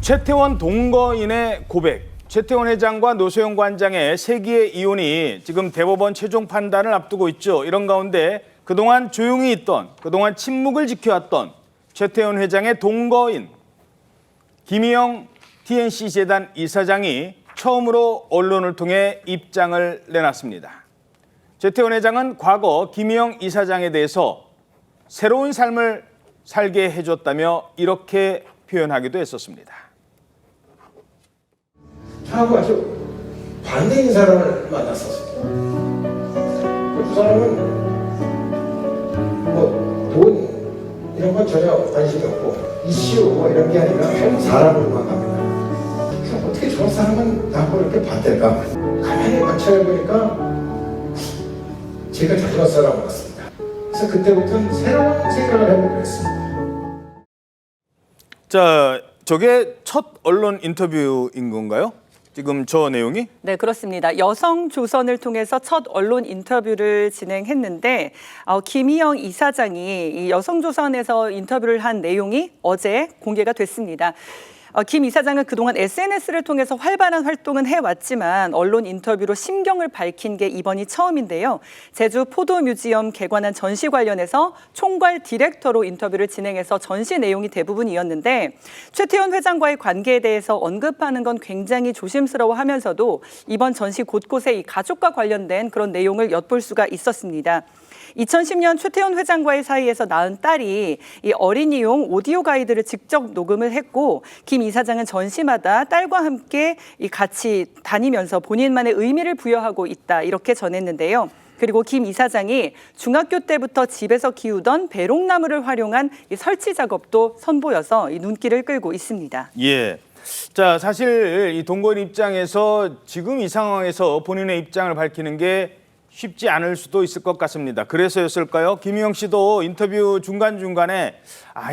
최태원 동거인의 고백. 최태원 회장과 노소영 관장의 세기의 이혼이 지금 대법원 최종 판단을 앞두고 있죠. 이런 가운데 그동안 조용히 있던, 그동안 침묵을 지켜왔던 최태원 회장의 동거인 김희영 TNC 재단 이사장이 처음으로 언론을 통해 입장을 내놨습니다. 최태원 회장은 과거 김희영 이사장에 대해서 새로운 삶을 살게 해줬다며 이렇게 표현하기도 했었습니다. 저하고 아주 반대인 사람을 만났었어요. 그 사람은 돈 이런 건 전혀 관심이 없고 이슈 이런 게 아니라 한 사람으로만 갑니다. 그래서 어떻게 저 사람은 나하고 이렇게 반대일까? 가만히 관찰해보니까 제가 자주한 사람을 봤습니다. 그래서 그때부터는 새로운 생각을 해보기로 했습니다. 자, 저게 첫 언론 인터뷰인 건가요? 지금 저 내용이? 네, 그렇습니다. 여성조선을 통해서 첫 언론 인터뷰를 진행했는데 김희영 이사장이 이 여성조선에서 인터뷰를 한 내용이 어제 공개가 됐습니다. 김 이사장은 그동안 SNS를 통해서 활발한 활동은 해왔지만 언론 인터뷰로 심경을 밝힌 게 이번이 처음인데요. 제주 포도뮤지엄 개관한 전시 관련해서 총괄 디렉터로 인터뷰를 진행해서 전시 내용이 대부분이었는데 최태원 회장과의 관계에 대해서 언급하는 건 굉장히 조심스러워하면서도 이번 전시 곳곳에 이 가족과 관련된 그런 내용을 엿볼 수가 있었습니다. 2010년 최태원 회장과의 사이에서 낳은 딸이 이 어린이용 오디오 가이드를 직접 녹음을 했고 김 이사장은 전시마다 딸과 함께 같이 다니면서 본인만의 의미를 부여하고 있다 이렇게 전했는데요. 그리고 김 이사장이 중학교 때부터 집에서 키우던 배롱나무를 활용한 이 설치 작업도 선보여서 이 눈길을 끌고 있습니다. 예. 자, 사실 이 동거인 입장에서 지금 이 상황에서 본인의 입장을 밝히는 게 쉽지 않을 수도 있을 것 같습니다. 그래서였을까요? 김희영 씨도 인터뷰 중간중간에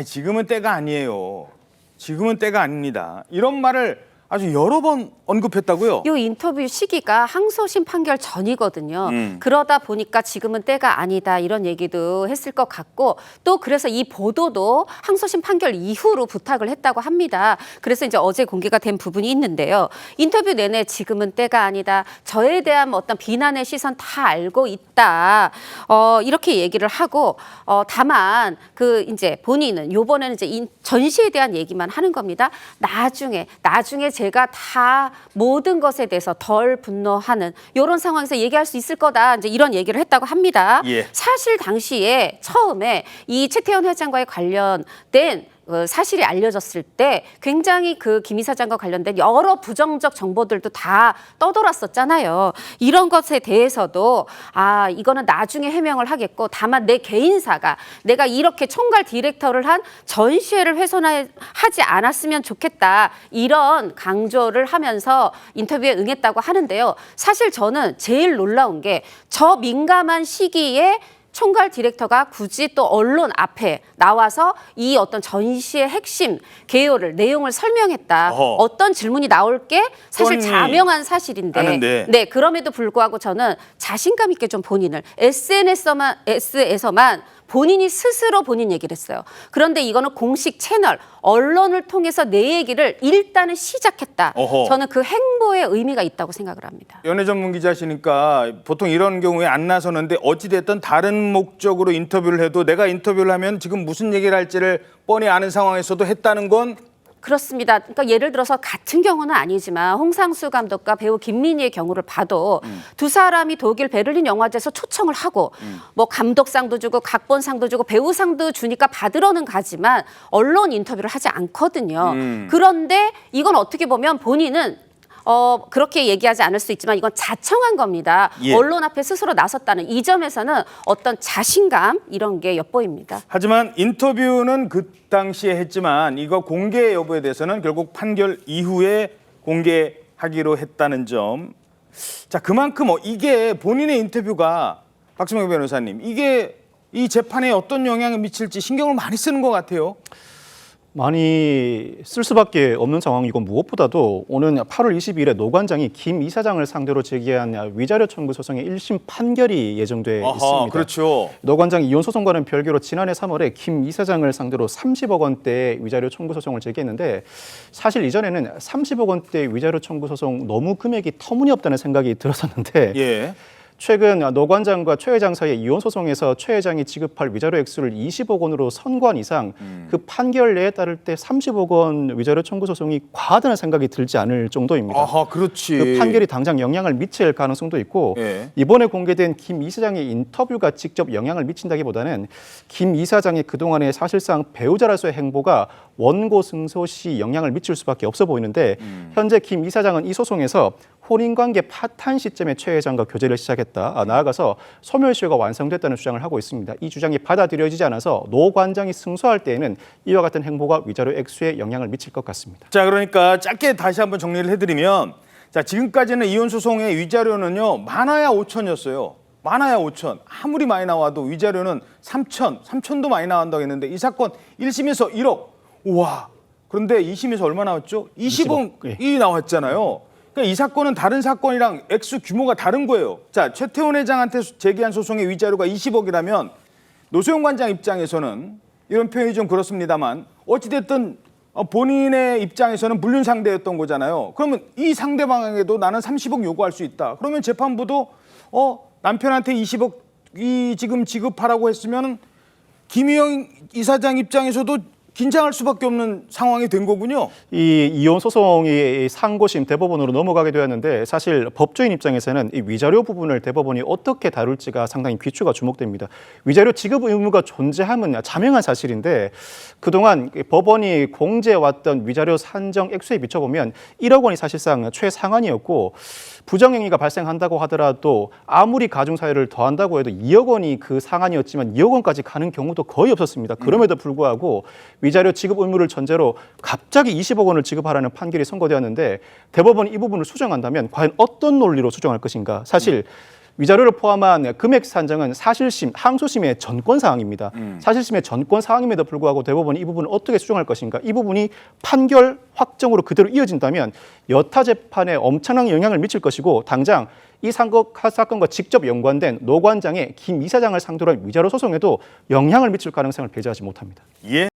지금은 때가 아니에요. 지금은 때가 아닙니다. 이런 말을 아주 여러 번 언급했다고요? 이 인터뷰 시기가 항소심 판결 전이거든요. 그러다 보니까 지금은 때가 아니다 이런 얘기도 했을 것 같고 또 그래서 이 보도도 항소심 판결 이후로 부탁을 했다고 합니다. 그래서 이제 어제 공개가 된 부분이 있는데요. 인터뷰 내내 지금은 때가 아니다. 저에 대한 어떤 비난의 시선 다 알고 있다. 이렇게 얘기를 하고 다만 그 이제 본인은 요번에는 이제 전시에 대한 얘기만 하는 겁니다. 나중에 제가 다 모든 것에 대해서 덜 분노하는 이런 상황에서 얘기할 수 있을 거다. 이제 이런 얘기를 했다고 합니다. 예. 사실 당시에 처음에 이 최태원 회장과의 관련된 사실이 알려졌을 때 굉장히 그 김 이사장과 관련된 여러 부정적 정보들도 다 떠돌았었잖아요. 이런 것에 대해서도 이거는 나중에 해명을 하겠고 다만 내 개인사가 내가 이렇게 총괄 디렉터를 한 전시회를 훼손하지 않았으면 좋겠다. 이런 강조를 하면서 인터뷰에 응했다고 하는데요. 사실 저는 제일 놀라운 게 저 민감한 시기에 총괄 디렉터가 굳이 또 언론 앞에 나와서 이 어떤 전시의 핵심 개요를 내용을 설명했다. 어떤 질문이 나올 게 사실 자명한 사실인데 네, 그럼에도 불구하고 저는 자신감 있게 좀 본인을 SNS에서만 본인이 스스로 본인 얘기를 했어요. 그런데 이거는 공식 채널, 언론을 통해서 내 얘기를 일단은 시작했다. 저는 그 행보에 의미가 있다고 생각을 합니다. 연예 전문 기자시니까 보통 이런 경우에 안 나서는데 어찌됐든 다른 목적으로 인터뷰를 해도 내가 인터뷰를 하면 지금 무슨 얘기를 할지를 뻔히 아는 상황에서도 했다는 건 그렇습니다. 그러니까 예를 들어서 같은 경우는 아니지만 홍상수 감독과 배우 김민희의 경우를 봐도 두 사람이 독일 베를린 영화제에서 초청을 하고 뭐 감독상도 주고 각본상도 주고 배우상도 주니까 받으러는 가지만 언론 인터뷰를 하지 않거든요. 그런데 이건 어떻게 보면 본인은 그렇게 얘기하지 않을 수 있지만 이건 자청한 겁니다. 예. 언론 앞에 스스로 나섰다는 이 점에서는 어떤 자신감 이런 게 엿보입니다. 하지만 인터뷰는 그 당시에 했지만 이거 공개 여부에 대해서는 결국 판결 이후에 공개하기로 했다는 점. 자, 그만큼 이게 본인의 인터뷰가 박수명 변호사님 이게 이 재판에 어떤 영향을 미칠지 신경을 많이 쓰는 것 같아요. 많이 쓸 수밖에 없는 상황이고 무엇보다도 오는 8월 22일에 노 관장이 김 이사장을 상대로 제기한 위자료 청구 소송의 1심 판결이 예정돼 있습니다. 그렇죠. 노 관장 이혼 소송과는 별개로 지난해 3월에 김 이사장을 상대로 30억 원대의 위자료 청구 소송을 제기했는데 사실 이전에는 30억 원대 위자료 청구 소송 너무 금액이 터무니없다는 생각이 들었었는데 예. 최근 노 관장과 최 회장 사이의 이혼 소송에서 최 회장이 지급할 위자료 액수를 20억 원으로 선고한 이상 그 판결 내에 따를 때 30억 원 위자료 청구 소송이 과하다는 생각이 들지 않을 정도입니다. 아하, 그렇지. 그 판결이 당장 영향을 미칠 가능성도 있고 예. 이번에 공개된 김 이사장의 인터뷰가 직접 영향을 미친다기보다는 김 이사장의 그동안의 사실상 배우자로서의 행보가 원고 승소 시 영향을 미칠 수밖에 없어 보이는데 현재 김 이사장은 이 소송에서 혼인관계 파탄 시점에 최 회장과 교제를 시작했다. 나아가서 소멸시효가 완성됐다는 주장을 하고 있습니다. 이 주장이 받아들여지지 않아서 노 관장이 승소할 때에는 이와 같은 행보가 위자료 액수에 영향을 미칠 것 같습니다. 자, 그러니까 짧게 다시 한번 정리를 해드리면, 자, 지금까지는 이혼 소송의 위자료는요 많아야 5천이었어요. 많아야 5천. 아무리 많이 나와도 위자료는 3천도 많이 나온다고 했는데 이 사건 1심에서 1억. 우와. 그런데 2심에서 얼마 나왔죠? 20억이 나왔잖아요. 그러니까 이 사건은 다른 사건이랑 액수 규모가 다른 거예요. 자, 최태원 회장한테 제기한 소송의 위자료가 20억이라면 노소영 관장 입장에서는 이런 표현이 좀 그렇습니다만 어찌됐든 본인의 입장에서는 불륜 상대였던 거잖아요. 그러면 이 상대방에게도 나는 30억 요구할 수 있다. 그러면 재판부도 남편한테 20억이 지금 지급하라고 했으면 김희영 이사장 입장에서도 긴장할 수밖에 없는 상황이 된 거군요. 이 이혼 소송이 상고심 대법원으로 넘어가게 되었는데 사실 법조인 입장에서는 이 위자료 부분을 대법원이 어떻게 다룰지가 상당히 귀추가 주목됩니다. 위자료 지급 의무가 존재함은 자명한 사실인데 그동안 법원이 공제해왔던 위자료 산정 액수에 비춰보면 1억 원이 사실상 최상한이었고 부정행위가 발생한다고 하더라도 아무리 가중사유를 더한다고 해도 2억 원이 그 상한이었지만 2억 원까지 가는 경우도 거의 없었습니다. 그럼에도 불구하고 위자료 지급 의무를 전제로 갑자기 20억 원을 지급하라는 판결이 선고되었는데 대법원이 이 부분을 수정한다면 과연 어떤 논리로 수정할 것인가? 사실 위자료를 포함한 금액 산정은 사실심, 항소심의 전권 사항입니다. 사실심의 전권 사항임에도 불구하고 대법원이 이 부분을 어떻게 수정할 것인가? 이 부분이 판결 확정으로 그대로 이어진다면 여타 재판에 엄청난 영향을 미칠 것이고 당장 이 사건과 직접 연관된 노 관장의 김 이사장을 상대로 한 위자료 소송에도 영향을 미칠 가능성을 배제하지 못합니다. 예.